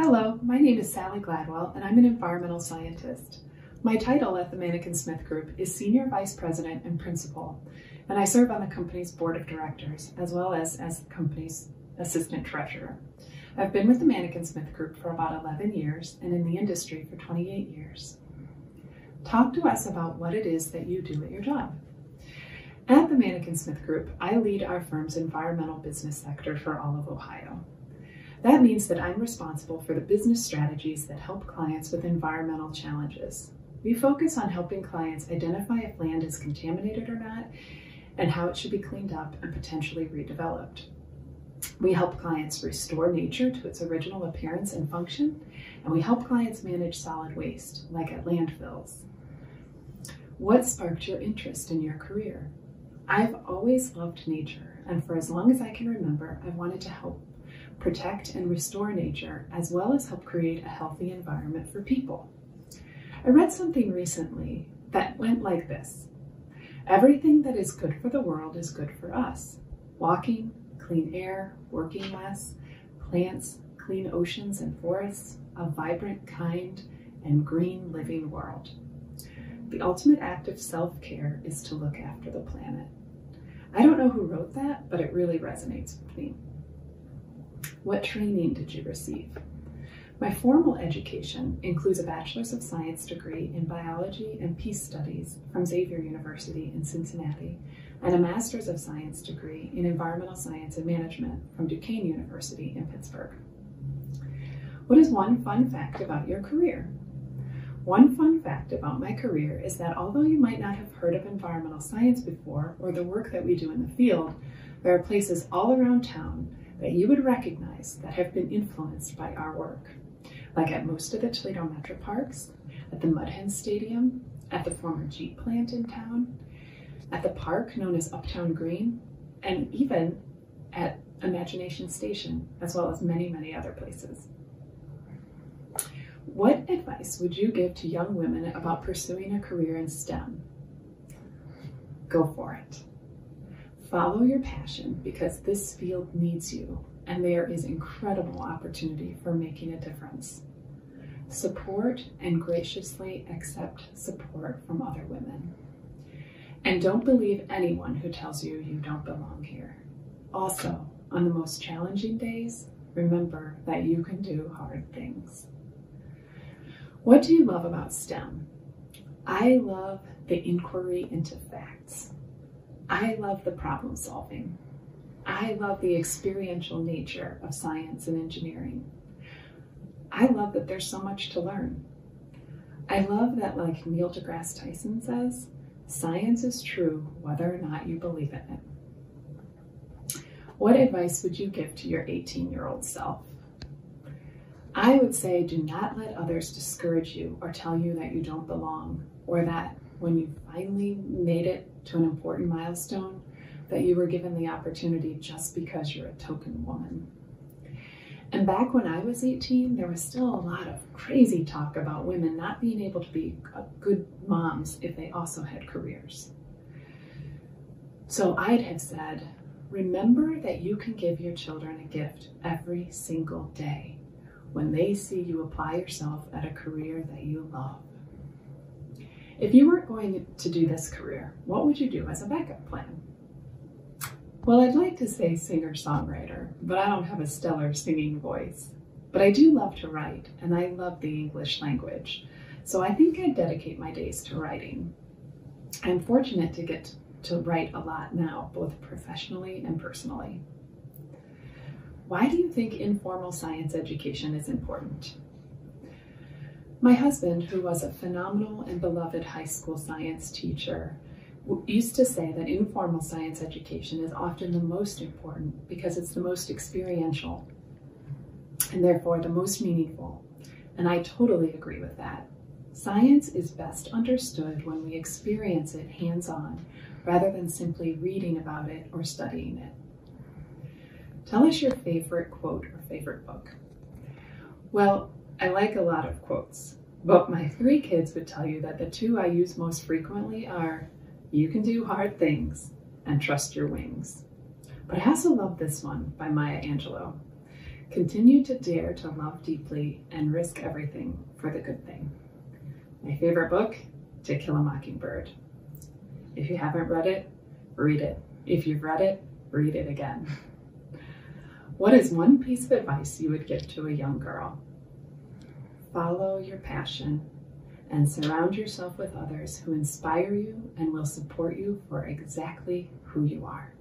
Hello, my name is Sally Gladwell, and I'm an environmental scientist. My title at the Mannik & Smith Group is Senior Vice President and Principal, and I serve on the company's board of directors, as well as the company's assistant treasurer. I've been with the Mannik & Smith Group for about 11 years, and in the industry for 28 years. Talk to us about what it is that you do at your job. At the Mannik & Smith Group, I lead our firm's environmental business sector for all of Ohio. That means that I'm responsible for the business strategies that help clients with environmental challenges. We focus on helping clients identify if land is contaminated or not, and how it should be cleaned up and potentially redeveloped. We help clients restore nature to its original appearance and function, and we help clients manage solid waste, like at landfills. What sparked your interest in your career? I've always loved nature, and for as long as I can remember, I've wanted to help protect and restore nature, as well as help create a healthy environment for people. I read something recently that went like this: everything that is good for the world is good for us. Walking, clean air, working less, plants, clean oceans and forests, a vibrant, kind, and green living world. The ultimate act of self-care is to look after the planet. I don't know who wrote that, but it really resonates with me. What training did you receive? My formal education includes a Bachelor's of Science degree in Biology and Peace Studies from Xavier University in Cincinnati, and a Master's of Science degree in Environmental Science and Management from Duquesne University in Pittsburgh. What is one fun fact about your career? One fun fact about my career is that although you might not have heard of environmental science before or the work that we do in the field, there are places all around town that you would recognize that have been influenced by our work, like at most of the Toledo Metro Parks, at the Mud Hen Stadium, at the former Jeep plant in town, at the park known as Uptown Green, and even at Imagination Station, as well as many, many other places. What advice would you give to young women about pursuing a career in STEM? Go for it. Follow your passion, because this field needs you, and there is incredible opportunity for making a difference. Support and graciously accept support from other women. And don't believe anyone who tells you you don't belong here. Also, on the most challenging days, remember that you can do hard things. What do you love about STEM? I love the inquiry into facts. I love the problem solving. I love the experiential nature of science and engineering. I love that there's so much to learn. I love that, like Neil deGrasse Tyson says, science is true whether or not you believe in it. What advice would you give to your 18-year-old self? I would say do not let others discourage you or tell you that you don't belong, or that when you finally made it to an important milestone, that you were given the opportunity just because you're a token woman. And back when I was 18, there was still a lot of crazy talk about women not being able to be good moms if they also had careers. So I'd have said, remember that you can give your children a gift every single day when they see you apply yourself at a career that you love. If you weren't going to do this career, what would you do as a backup plan? Well, I'd like to say singer-songwriter, but I don't have a stellar singing voice. But I do love to write, and I love the English language. So I think I'd dedicate my days to writing. I'm fortunate to get to write a lot now, both professionally and personally. Why do you think informal science education is important? My husband, who was a phenomenal and beloved high school science teacher, used to say that informal science education is often the most important because it's the most experiential and therefore the most meaningful. And I totally agree with that. Science is best understood when we experience it hands-on rather than simply reading about it or studying it. Tell us your favorite quote or favorite book. Well, I like a lot of quotes, but my 3 kids would tell you that the 2 I use most frequently are, "You can do hard things," and "Trust your wings." But I also love this one by Maya Angelou. Continue to dare to love deeply and risk everything for the good thing. My favorite book, To Kill a Mockingbird. If you haven't read it, read it. If you've read it, read it again. What is one piece of advice you would give to a young girl? Follow your passion and surround yourself with others who inspire you and will support you for exactly who you are.